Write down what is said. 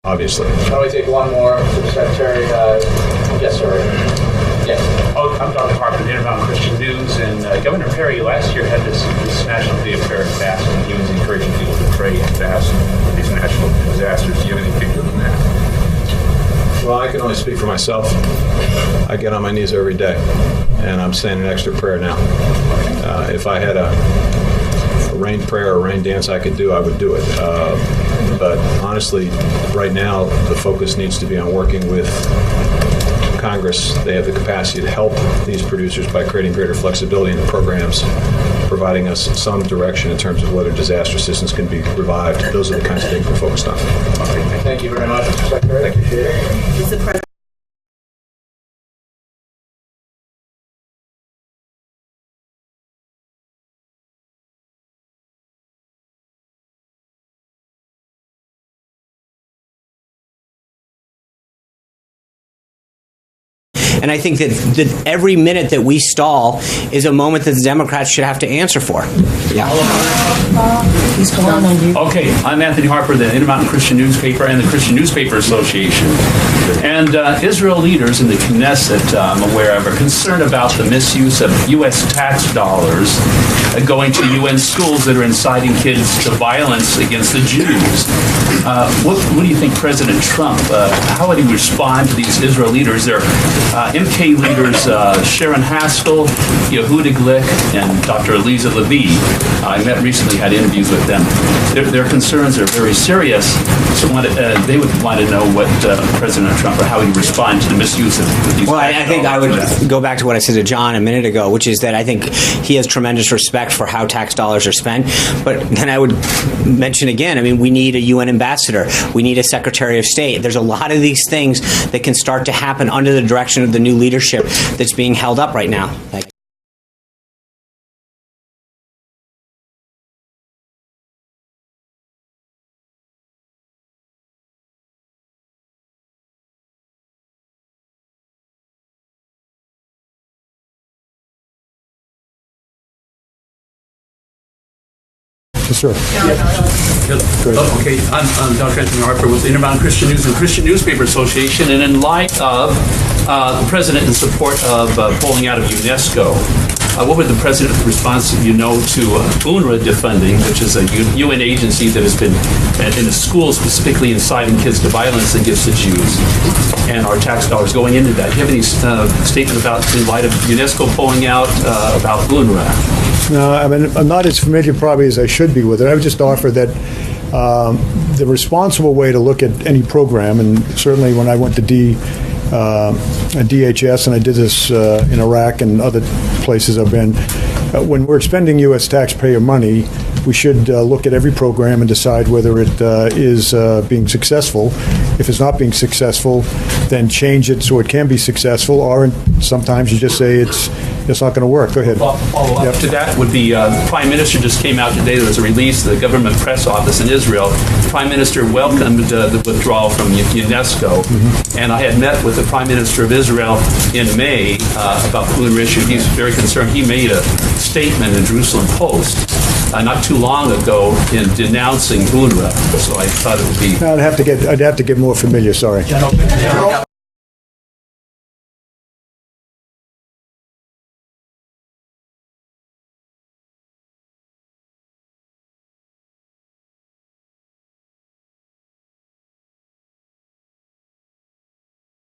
obviously. Why don't we take one more to the Secretary? Yes, sir. Yes. Oh, I'm Dr. Harper, Intermountain Christian News, and Governor Perry last year had this National Day of Prayer and Fast, and he was encouraging people to pray and fast for these natural disasters. Do you have any opinion on that? Well, I can only speak for myself. I get on my knees every day, and I'm saying an extra prayer now. If I had a rain prayer or rain dance I could do, I would do it. But honestly, right now, the focus needs to be on working with Congress. They have the capacity to help these producers by creating greater flexibility in the programs, providing us some direction in terms of whether disaster assistance can be revived. Those are the kinds of things we're focused on. Thank you very much, Mr. Secretary. I appreciate it. And I think that every minute that we stall is a moment that the Democrats should have to answer for. Yeah. Okay, I'm Anthony Harper, the Intermountain Christian Newspaper and the Christian Newspaper Association. And Israel leaders in the Knesset, I'm aware of, are concerned about the misuse of U.S. tax dollars going to UN schools that are inciting kids to violence against the Jews. What do you think President Trump, how would he respond to these Israel leaders? They're MK leaders Sharon Haskell, Yehuda Glick, and Dr. Eliza Levy. I met recently, had interviews with them. Their concerns are very serious. So they would want to know what President Trump, or how he would respond to the misuse of these. Well, I think I would go back to what I said to John a minute ago, which is that I think he has tremendous respect for how tax dollars are spent. But then I would mention again, I mean, we need a UN ambassador. We need a Secretary of State. There's a lot of these things that can start to happen under the direction of the new leadership that's being held up right now. Thank you. Yes, sir. Okay, I'm Dr. Anthony Harper with the Intermountain Christian News and Christian Newspaper Association, and in light of the President in support of pulling out of UNESCO, what would the President's response, to UNRWA defunding, which is a UN agency that has been in the schools specifically inciting kids to violence against the Jews, and our tax dollars going into that? Do you have any statement about, in light of UNESCO pulling out, about UNRWA? No, I mean, I'm not as familiar probably as I should be with it. I would just offer that the responsible way to look at any program, and certainly when I went to DHS, and I did this in Iraq and other places I've been, when we're expending U.S. taxpayer money, we should look at every program and decide whether it is being successful. If it's not being successful, then change it so it can be successful, or sometimes you just say it's not going to work. Go ahead. Well, follow up to that would be the Prime Minister just came out today. There was a release, the government press office in Israel. The Prime Minister welcomed the withdrawal from UNESCO, and I had met with the Prime Minister of Israel in May about the UNRWA issue. He's very concerned. He made a statement in Jerusalem Post not too long ago in denouncing UNRWA. So I thought it would be. I'd have to get more familiar. Sorry.